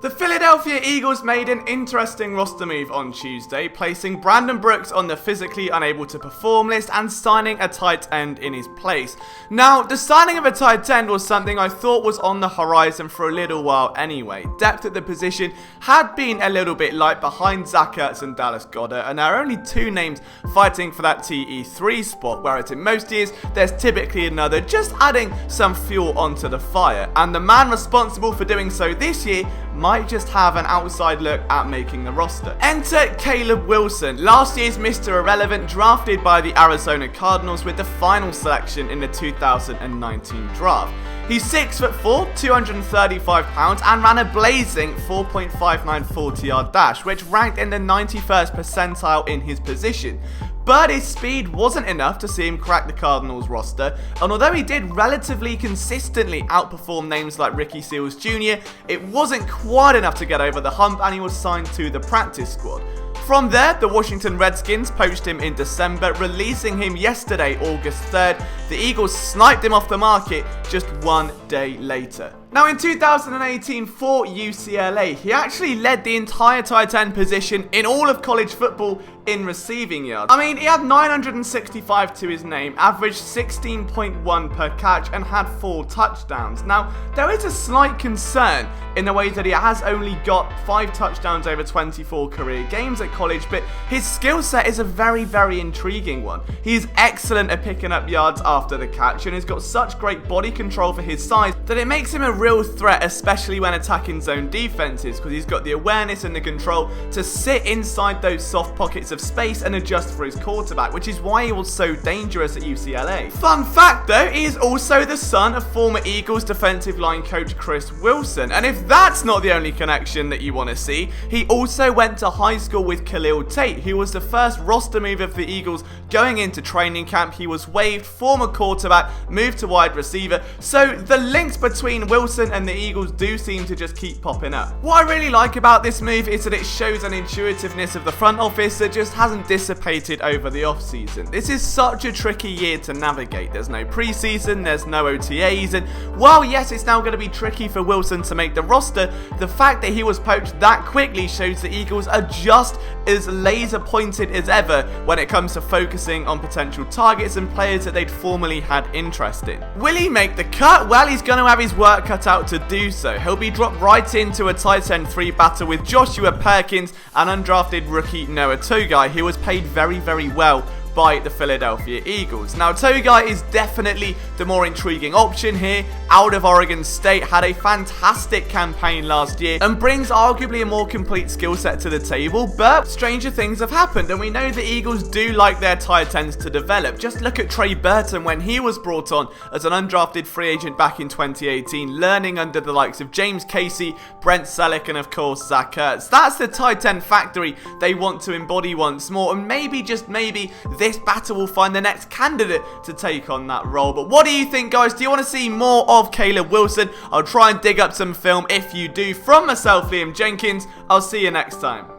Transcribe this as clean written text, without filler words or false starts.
The Philadelphia Eagles made an interesting roster move on Tuesday, placing Brandon Brooks on the physically unable to perform list and signing a tight end in his place. Now, the signing of a tight end was something I thought was on the horizon for a little while anyway. Depth at the position had been a little bit light behind Zach Ertz and Dallas Goedert, and there are only two names fighting for that TE3 spot, whereas in most years there's typically another, just adding some fuel onto the fire. And the man responsible for doing so this year might just have an outside look at making the roster. Enter Caleb Wilson, last year's Mr. Irrelevant, drafted by the Arizona Cardinals with the final selection in the 2019 draft. He's 6'4", 235 pounds, and ran a blazing 4.59 40-yard dash, which ranked in the 91st percentile in his position. But his speed wasn't enough to see him crack the Cardinals roster, and although he did relatively consistently outperform names like Ricky Seals Jr., it wasn't quite enough to get over the hump, and he was signed to the practice squad. From there, the Washington Redskins poached him in December, releasing him yesterday, August 3rd. The Eagles sniped him off the market just 1 day later. Now, in 2018 for UCLA, he actually led the entire tight end position in all of college football in receiving yards. I mean, he had 965 to his name, averaged 16.1 per catch, and had 4 touchdowns. Now, there is a slight concern in the way that he has only got 5 touchdowns over 24 career games at college, but his skill set is a very, very intriguing one. He's excellent at picking up yards after the catch, and has got such great body control for his size that it makes him a real threat, especially when attacking zone defenses, because he's got the awareness and the control to sit inside those soft pockets of space and adjust for his quarterback, which is why he was so dangerous at UCLA. Fun fact though, he is also the son of former Eagles defensive line coach Chris Wilson, and if that's not the only connection that you want to see, he also went to high school with Khalil Tate, who was the first roster move of the Eagles going into training camp. He was waived, former quarterback, moved to wide receiver, so the links between Wilson and the Eagles do seem to just keep popping up. What I really like about this move is that it shows an intuitiveness of the front office that just hasn't dissipated over the offseason. This is such a tricky year to navigate. There's no preseason, there's no OTAs, and while yes, it's now going to be tricky for Wilson to make the roster, the fact that he was poached that quickly shows the Eagles are just as laser pointed as ever when it comes to focusing on potential targets and players that they'd formerly had interest in. Will he make the cut? Well, he's going to have his work cut out to do so. He'll be dropped right into a tight end 3 battle with Joshua Perkins and undrafted rookie Noah Togai, who was paid very, very well by the Philadelphia Eagles. Now, Togai is definitely the more intriguing option here. Out of Oregon State, had a fantastic campaign last year and brings arguably a more complete skill set to the table, but stranger things have happened, and we know the Eagles do like their tight ends to develop. Just look at Trey Burton when he was brought on as an undrafted free agent back in 2018, learning under the likes of James Casey, Brent Selleck, and of course Zach Ertz. That's the tight end factory they want to embody once more, and maybe, just maybe, this battle will find the next candidate to take on that role. But what do you think, guys? Do you want to see more of Caleb Wilson? I'll try and dig up some film if you do. From myself, Liam Jenkins, I'll see you next time.